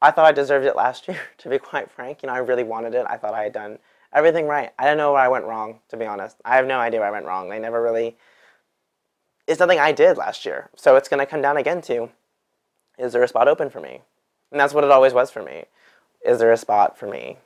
I thought I deserved it last year, to be quite frank. I really wanted it. I thought I had done everything right. I don't know where I went wrong, to be honest. I have no idea where I went wrong. They never really... It's nothing I did last year. So it's going to come down again to, is there a spot open for me? And that's what it always was for me. Is there a spot for me?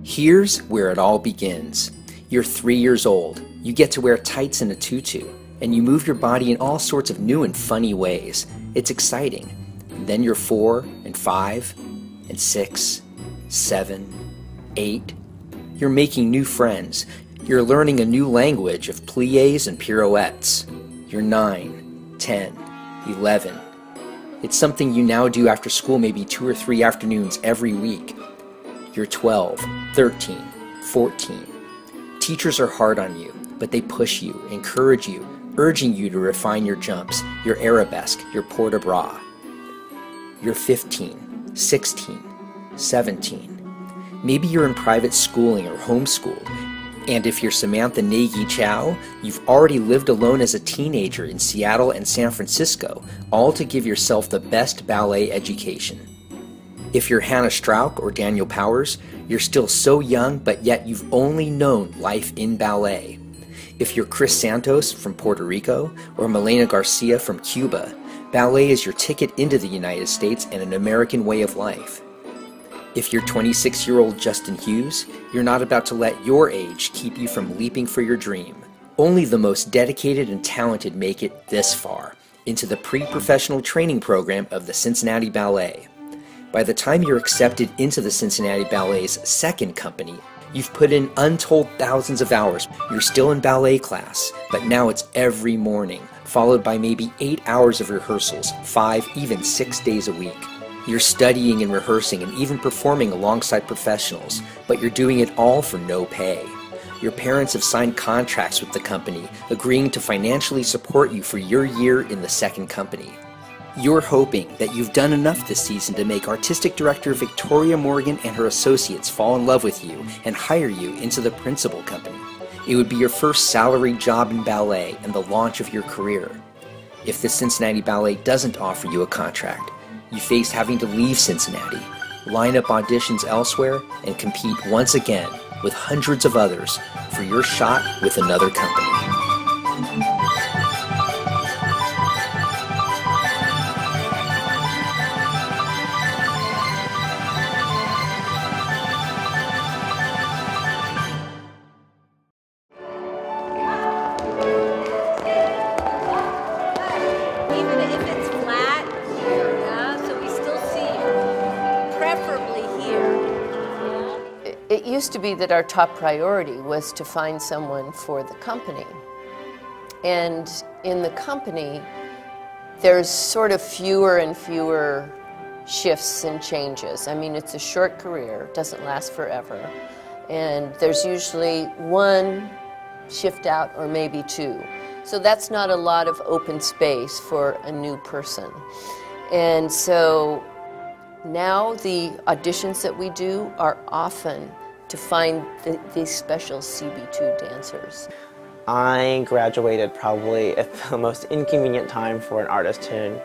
Here's where it all begins. You're 3 years old. You get to wear tights and a tutu, and you move your body in all sorts of new and funny ways. It's exciting. And then you're 4 and 5 and 6, 7, 8. You're making new friends. You're learning a new language of pliés and pirouettes. You're 9, 10, 11. It's something you now do after school maybe 2 or 3 afternoons every week. You're 12, 13, 14. Teachers are hard on you, but they push you, encourage you, urging you to refine your jumps, your arabesque, your port de bras. You're 15, 16, 17. Maybe you're in private schooling or homeschooled, and if you're Samantha Nagy Chow, you've already lived alone as a teenager in Seattle and San Francisco, all to give yourself the best ballet education. If you're Hannah Strauch or Daniel Powers, you're still so young, but yet you've only known life in ballet. If you're Chris Santos from Puerto Rico or Melena Garcia from Cuba, ballet is your ticket into the United States and an American way of life. If you're 26-year-old Justin Hughes, you're not about to let your age keep you from leaping for your dream. Only the most dedicated and talented make it this far, into the pre-professional training program of the Cincinnati Ballet. By the time you're accepted into the Cincinnati Ballet's second company, you've put in untold thousands of hours. You're still in ballet class, but now it's every morning, followed by maybe 8 hours of rehearsals, 5, even 6 days a week. You're studying and rehearsing and even performing alongside professionals, but you're doing it all for no pay. Your parents have signed contracts with the company, agreeing to financially support you for your year in the second company. You're hoping that you've done enough this season to make Artistic Director Victoria Morgan and her associates fall in love with you and hire you into the principal company. It would be your first salaried job in ballet and the launch of your career. If the Cincinnati Ballet doesn't offer you a contract, you face having to leave Cincinnati, line up auditions elsewhere, and compete once again with hundreds of others for your shot with another company. It used to be that our top priority was to find someone for the company. And in the company, there's sort of fewer and fewer shifts and changes. I mean, it's a short career, doesn't last forever. And there's usually 1 shift out or maybe 2. So that's not a lot of open space for a new person. And so now the auditions that we do are often to find these special CB2 dancers. I graduated probably at the most inconvenient time for an artist to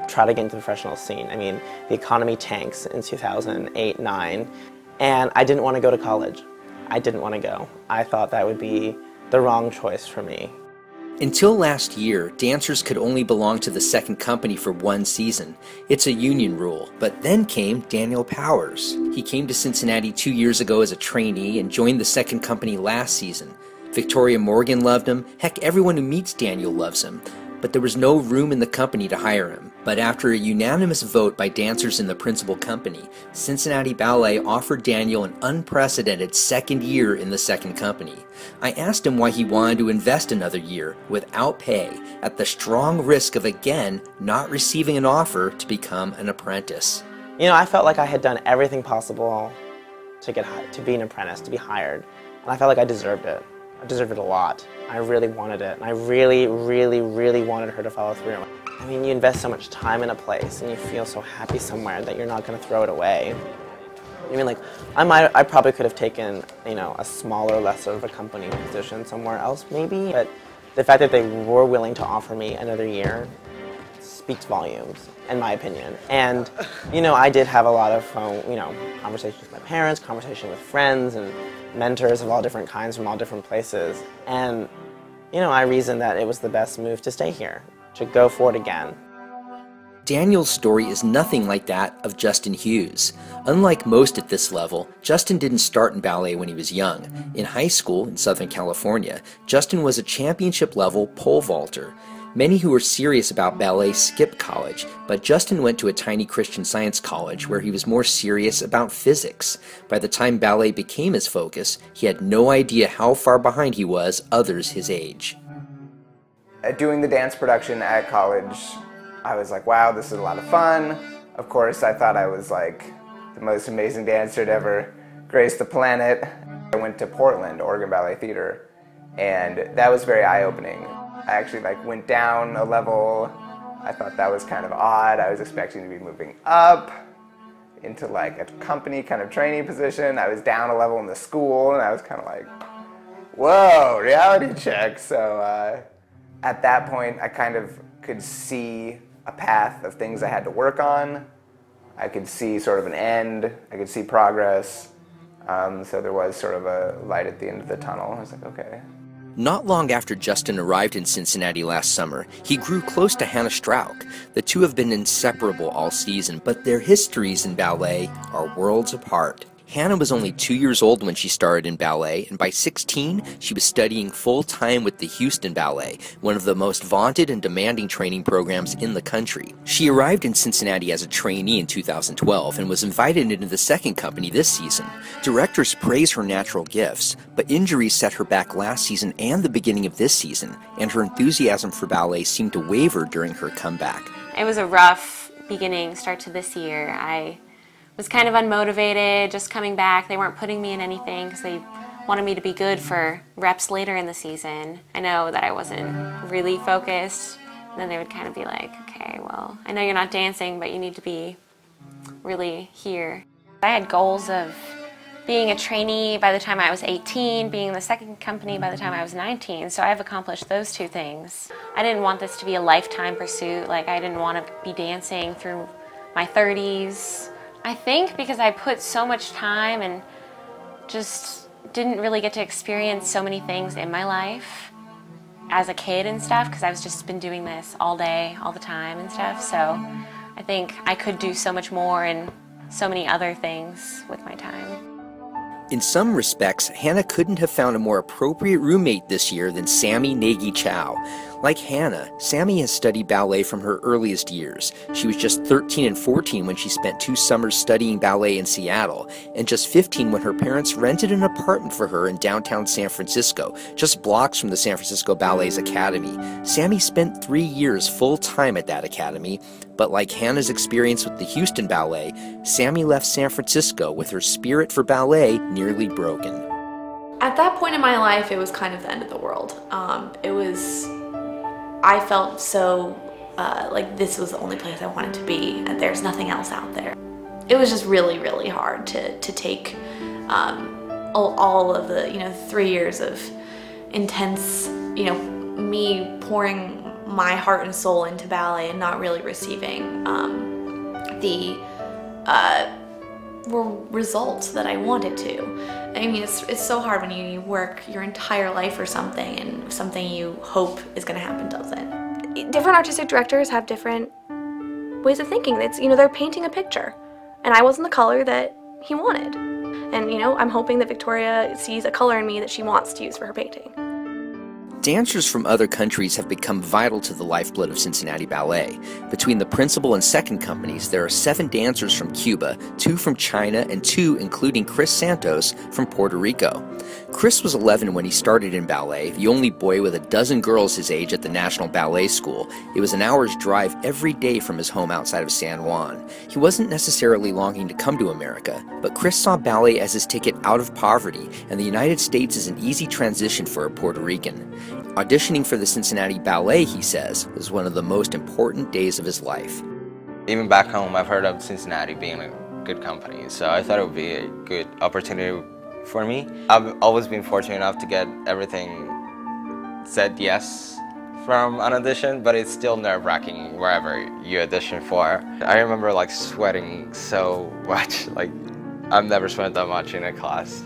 try to get into the professional scene. I mean, the economy tanks in 2008-9, and I didn't want to go to college. I didn't want to go. I thought that would be the wrong choice for me. Until last year, dancers could only belong to the second company for 1 season. It's a union rule. But then came Daniel Powers. He came to Cincinnati 2 years ago as a trainee and joined the second company last season. Victoria Morgan loved him. Heck, everyone who meets Daniel loves him. But there was no room in the company to hire him. But after a unanimous vote by dancers in the principal company, Cincinnati Ballet offered Daniel an unprecedented second year in the second company. I asked him why he wanted to invest another year without pay at the strong risk of again not receiving an offer to become an apprentice. I felt like I had done everything possible to be an apprentice, to be hired, and I felt like I deserved it. I deserved it a lot. I really wanted it, and I really, really, really wanted her to follow through. I mean, you invest so much time in a place, and you feel so happy somewhere that you're not going to throw it away. I mean, like, I probably could have taken, a smaller, less of a company position somewhere else, maybe, but the fact that they were willing to offer me another year speaks volumes, in my opinion. And, you know, I did have a lot of, conversations with my parents, conversation with friends and mentors of all different kinds from all different places. And, you know, I reasoned that it was the best move to stay here, to go for it again. Daniel's story is nothing like that of Justin Hughes. Unlike most at this level, Justin didn't start in ballet when he was young. In high school in Southern California, Justin was a championship-level pole vaulter. Many who were serious about ballet skipped college, but Justin went to a tiny Christian Science college where he was more serious about physics. By the time ballet became his focus, he had no idea how far behind he was others his age. Doing the dance production at college, I was like, wow, this is a lot of fun. Of course, I thought I was like the most amazing dancer to ever grace the planet. I went to Portland, Oregon Ballet Theater, and that was very eye-opening. I actually went down a level. I thought that was kind of odd. I was expecting to be moving up into like a company kind of training position. I was down a level in the school, and I was kind of like, whoa, reality check. So at that point, I kind of could see a path of things I had to work on. I could see sort of an end. I could see progress. So there was sort of a light at the end of the tunnel. I was like, okay. Not long after Justin arrived in Cincinnati last summer, he grew close to Hannah Strauch. The two have been inseparable all season, but their histories in ballet are worlds apart. Hannah was only 2 years old when she started in ballet, and by 16, she was studying full-time with the Houston Ballet, one of the most vaunted and demanding training programs in the country. She arrived in Cincinnati as a trainee in 2012 and was invited into the second company this season. Directors praise her natural gifts, but injuries set her back last season and the beginning of this season, and her enthusiasm for ballet seemed to waver during her comeback. It was a rough beginning, start to this year. I was kind of unmotivated, just coming back. They weren't putting me in anything because they wanted me to be good for reps later in the season. I know that I wasn't really focused. And then they would kind of be like, okay, well, I know you're not dancing, but you need to be really here. I had goals of being a trainee by the time I was 18, being in the second company by the time I was 19, so I've accomplished those two things. I didn't want this to be a lifetime pursuit. Like, I didn't want to be dancing through my 30s. I think because I put so much time and just didn't really get to experience so many things in my life as a kid and stuff, because I've just been doing this all day, all the time and stuff, so I think I could do so much more and so many other things with my time. In some respects, Hannah couldn't have found a more appropriate roommate this year than Sammy Nagy Chow. Like Hannah, Sammy has studied ballet from her earliest years. She was just 13 and 14 when she spent 2 summers studying ballet in Seattle, and just 15 when her parents rented an apartment for her in downtown San Francisco, just blocks from the San Francisco Ballet's academy. Sammy spent 3 years full-time at that academy, but like Hannah's experience with the Houston Ballet, Sammy left San Francisco with her spirit for ballet nearly broken. At that point in my life, it was kind of the end of the world. I felt so like this was the only place I wanted to be, and there's nothing else out there. It was just really, really hard to take all of the 3 years of intense, me pouring my heart and soul into ballet and not really receiving the results that I wanted to. I mean, it's so hard when you work your entire life for something and something you hope is going to happen doesn't. Different artistic directors have different ways of thinking. It's, they're painting a picture, and I wasn't the color that he wanted. And, I'm hoping that Victoria sees a color in me that she wants to use for her painting. Dancers from other countries have become vital to the lifeblood of Cincinnati Ballet. Between the principal and second companies, there are 7 dancers from Cuba, 2 from China, and 2, including Chris Santos, from Puerto Rico. Chris was 11 when he started in ballet, the only boy with a dozen girls his age at the National Ballet School. It was an hour's drive every day from his home outside of San Juan. He wasn't necessarily longing to come to America, but Chris saw ballet as his ticket out of poverty, and the United States is an easy transition for a Puerto Rican. Auditioning for the Cincinnati Ballet, he says, was one of the most important days of his life. Even back home, I've heard of Cincinnati being a good company, so I thought it would be a good opportunity for me. I've always been fortunate enough to get everything said yes from an audition, but it's still nerve-wracking wherever you audition for. I remember like sweating so much, like I've never sweated that much in a class.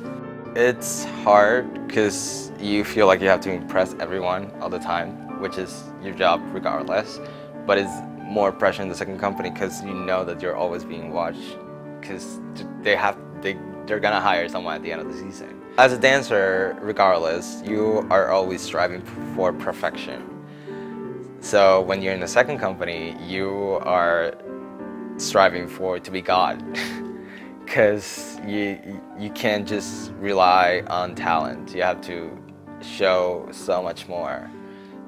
It's hard because you feel like you have to impress everyone all the time, which is your job regardless, but it's more pressure in the second company because you know that you're always being watched because they're gonna hire someone at the end of the season. As a dancer, regardless, you are always striving for perfection. So when you're in the second company, you are striving to be God, because you can't just rely on talent. You have to show so much more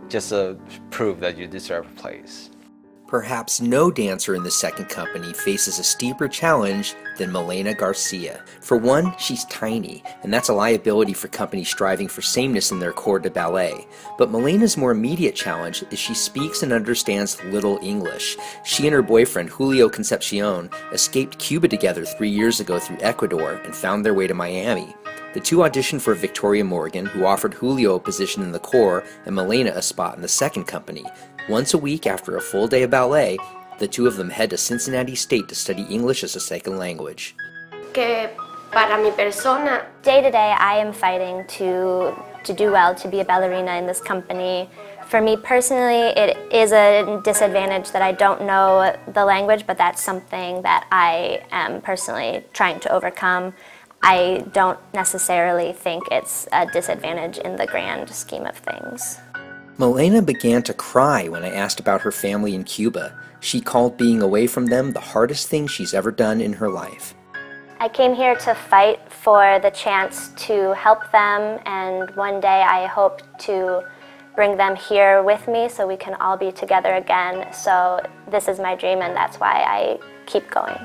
just to prove that you deserve a place. Perhaps no dancer in the second company faces a steeper challenge than Melena Garcia. For one, she's tiny, and that's a liability for companies striving for sameness in their corps de ballet. But Melena's more immediate challenge is she speaks and understands little English. She and her boyfriend, Julio Concepcion, escaped Cuba together 3 years ago through Ecuador and found their way to Miami. The two auditioned for Victoria Morgan, who offered Julio a position in the corps and Melena a spot in the second company. Once a week after a full day of ballet, the two of them head to Cincinnati State to study English as a second language. Que para mi persona, day to day, I am fighting to do well, to be a ballerina in this company. For me personally, it is a disadvantage that I don't know the language, but that's something that I am personally trying to overcome. I don't necessarily think it's a disadvantage in the grand scheme of things. Melena began to cry when I asked about her family in Cuba. She called being away from them the hardest thing she's ever done in her life. I came here to fight for the chance to help them, and one day I hope to bring them here with me so we can all be together again. So this is my dream, and that's why I keep going.